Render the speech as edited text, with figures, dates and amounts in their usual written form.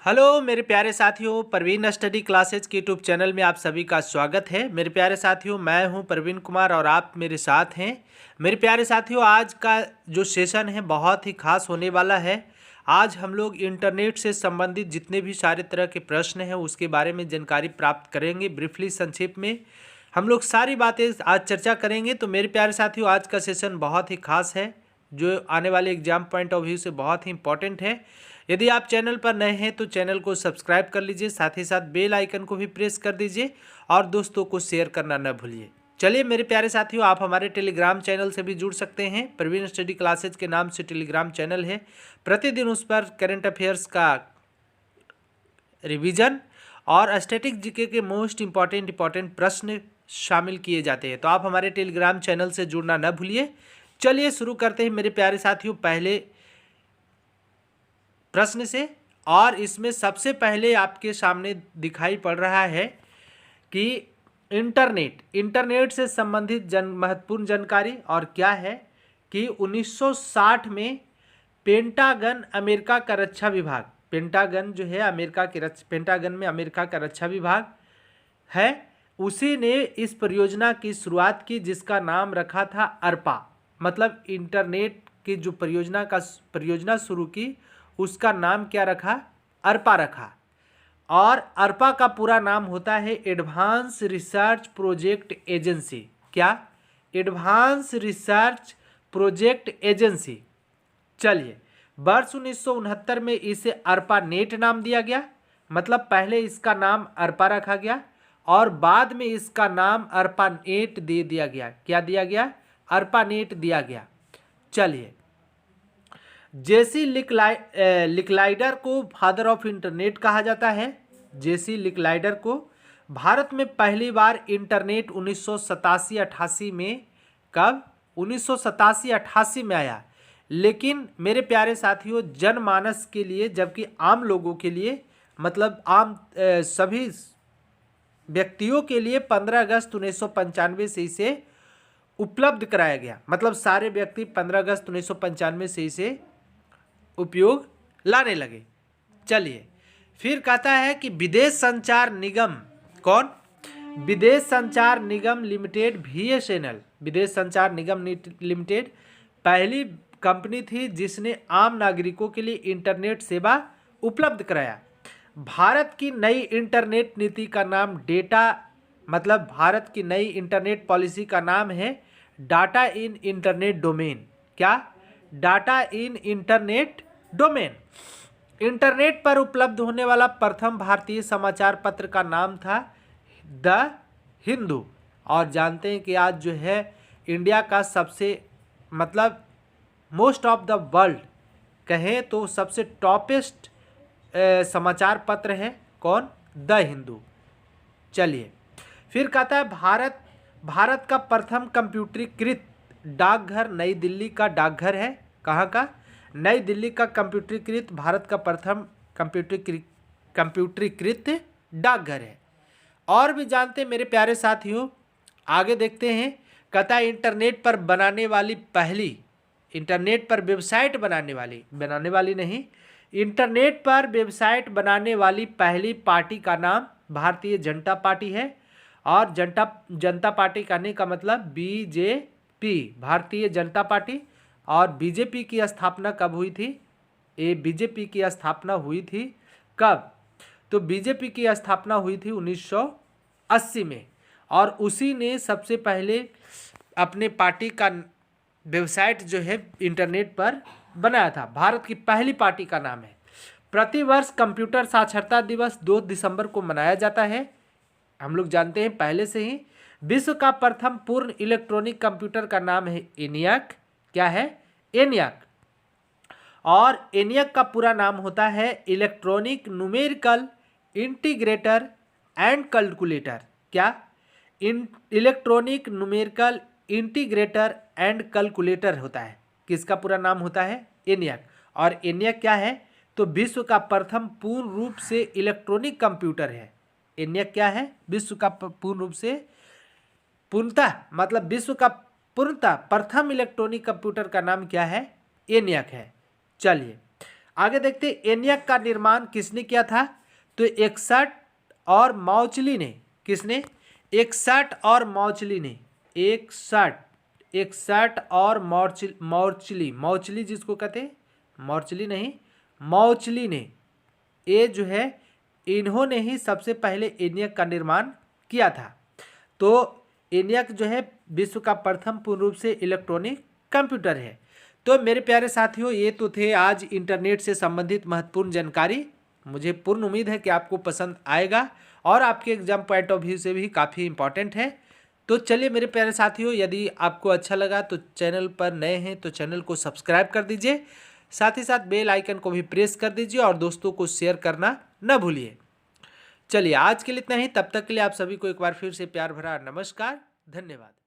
Hello मेरे प्यारे साथियों, प्रवीण स्टडी क्लासेज के यूट्यूब चैनल में आप सभी का स्वागत है। मेरे प्यारे साथियों, मैं हूं प्रवीण कुमार और आप मेरे साथ हैं। मेरे प्यारे साथियों, आज का जो सेशन है बहुत ही खास होने वाला है। आज हम लोग इंटरनेट से संबंधित जितने भी सारे तरह के प्रश्न हैं उसके बारे में जानकारी प्राप्त करेंगे। ब्रीफली संक्षेप में हम लोग सारी बातें आज चर्चा करेंगे। तो मेरे प्यारे साथियों, आज का सेशन बहुत ही खास है जो आने वाले एग्जाम पॉइंट ऑफ व्यू से बहुत ही इंपॉर्टेंट है। यदि आप चैनल पर नए हैं तो चैनल को सब्सक्राइब कर लीजिए, साथ ही साथ बेल आइकन को भी प्रेस कर दीजिए और दोस्तों को शेयर करना न भूलिए। चलिए मेरे प्यारे साथियों, आप हमारे टेलीग्राम चैनल से भी जुड़ सकते हैं। प्रवीण स्टडी क्लासेज के नाम से टेलीग्राम चैनल है। प्रतिदिन उस पर करंट अफेयर्स का रिवीजन और स्टैटिक जीके के मोस्ट इंपॉर्टेंट प्रश्न शामिल किए जाते हैं। तो आप हमारे टेलीग्राम चैनल से जुड़ना न भूलिए। चलिए शुरू करते हैं मेरे प्यारे साथियों पहले प्रश्न से। और इसमें सबसे पहले आपके सामने दिखाई पड़ रहा है कि इंटरनेट से संबंधित महत्वपूर्ण जानकारी। और क्या है कि 1960 में पेंटागन अमेरिका का रक्षा विभाग, पेंटागन जो है अमेरिका के पेंटागन में अमेरिका का रक्षा विभाग है, उसी ने इस परियोजना की शुरुआत की जिसका नाम रखा था अर्पा। मतलब इंटरनेट की जो परियोजना शुरू की उसका नाम क्या रखा? अर्पा रखा। और अर्पा का पूरा नाम होता है एडवांस रिसर्च प्रोजेक्ट एजेंसी। क्या? Advance research project agency. चलिए, वर्ष 1969 में इसे अर्पा नेट नाम दिया गया। मतलब पहले इसका नाम अर्पा रखा गया और बाद में इसका नाम अर्पा नेट दे दिया गया। क्या दिया गया? अर्पा नेट दिया गया। चलिए, जेसी लिकलाइडर को फादर ऑफ इंटरनेट कहा जाता है। जेसी लिकलाइडर को भारत में पहली बार इंटरनेट 1987-88 में, कब? 1987-88 में आया। लेकिन मेरे प्यारे साथियों, जनमानस के लिए, जबकि आम लोगों के लिए, मतलब आम सभी व्यक्तियों के लिए 15 अगस्त 1995 से इसे उपलब्ध कराया गया। मतलब सारे व्यक्ति 15 अगस्त 1995 से इसे उपयोग लाने लगे। चलिए, फिर कहता है कि विदेश संचार निगम, कौन? विदेश संचार निगम लिमिटेड, VSNL, विदेश संचार निगम लिमिटेड पहली कंपनी थी जिसने आम नागरिकों के लिए इंटरनेट सेवा उपलब्ध कराया। भारत की नई इंटरनेट नीति का नाम मतलब भारत की नई इंटरनेट पॉलिसी का नाम है डाटा इन इंटरनेट डोमेन। क्या? Data in internet domain. Internet पर उपलब्ध होने वाला प्रथम भारतीय समाचार पत्र का नाम था द हिंदू। और जानते हैं कि आज जो है इंडिया का सबसे, मतलब मोस्ट ऑफ द वर्ल्ड कहें तो सबसे टॉपेस्ट समाचार पत्र है कौन? द हिंदू। चलिए, फिर कहता है भारत का प्रथम कंप्यूटरीकृत डाकघर नई दिल्ली का डाकघर है। कहाँ का? नई दिल्ली का कंप्यूटरीकृत भारत का प्रथम कंप्यूटरीकृत डाकघर है। और भी जानते हैं मेरे प्यारे साथियों, आगे देखते हैं। कहता है इंटरनेट पर वेबसाइट बनाने वाली नहीं, इंटरनेट पर वेबसाइट बनाने वाली पहली पार्टी का नाम भारतीय जनता पार्टी है। और जनता पार्टी कहने का मतलब BJP, भारतीय जनता पार्टी। और बीजेपी की स्थापना कब हुई थी? बीजेपी की स्थापना हुई थी कब? तो बीजेपी की स्थापना हुई थी 1980 में। और उसी ने सबसे पहले अपने पार्टी का वेबसाइट जो है इंटरनेट पर बनाया था। भारत की पहली पार्टी का नाम है। प्रतिवर्ष कंप्यूटर साक्षरता दिवस 2 दिसंबर को मनाया जाता है। हम लोग जानते हैं पहले से ही। विश्व का प्रथम पूर्ण इलेक्ट्रॉनिक कंप्यूटर का नाम है ENIAC। क्या है? ENIAC। और ENIAC का पूरा नाम होता है electronic numerical integrator and calculator. क्या? Electronic numerical integrator and calculator होता है। किसका पूरा नाम होता है? ENIAC। और ENIAC क्या है? तो विश्व का प्रथम पूर्ण रूप से इलेक्ट्रॉनिक कंप्यूटर है। ENIAC क्या है? विश्व का पूर्ण रूप से, पूर्णतः मतलब विश्व का पूर्णतः प्रथम इलेक्ट्रॉनिक कंप्यूटर का नाम क्या है? ENIAC है। चलिए, आगे देखते एनियक का निर्माण किसने किया था, तो एकसठ और मौचली ने। किसने, एकसठ और मौचली ने। एकसठ और मौचली जिसको कहते हैं, मौचली नहीं, मौचली ने, ये जो है इन्होंने ही सबसे पहले एनियक का निर्माण किया था। तो एनियक जो है विश्व का प्रथम पूर्ण रूप से इलेक्ट्रॉनिक कंप्यूटर है। तो मेरे प्यारे साथियों, ये तो थे आज इंटरनेट से संबंधित महत्वपूर्ण जानकारी। मुझे पूर्ण उम्मीद है कि आपको पसंद आएगा और आपके एग्जाम पॉइंट ऑफ व्यू से भी काफ़ी इंपॉर्टेंट है। तो चलिए मेरे प्यारे साथियों, यदि आपको अच्छा लगा तो चैनल पर नए हैं तो चैनल को सब्सक्राइब कर दीजिए, साथ ही साथ बेल आइकन को भी प्रेस कर दीजिए और दोस्तों को शेयर करना न भूलिए। चलिए आज के लिए इतना ही, तब तक के लिए आप सभी को एक बार फिर से प्यार भरा नमस्कार, धन्यवाद।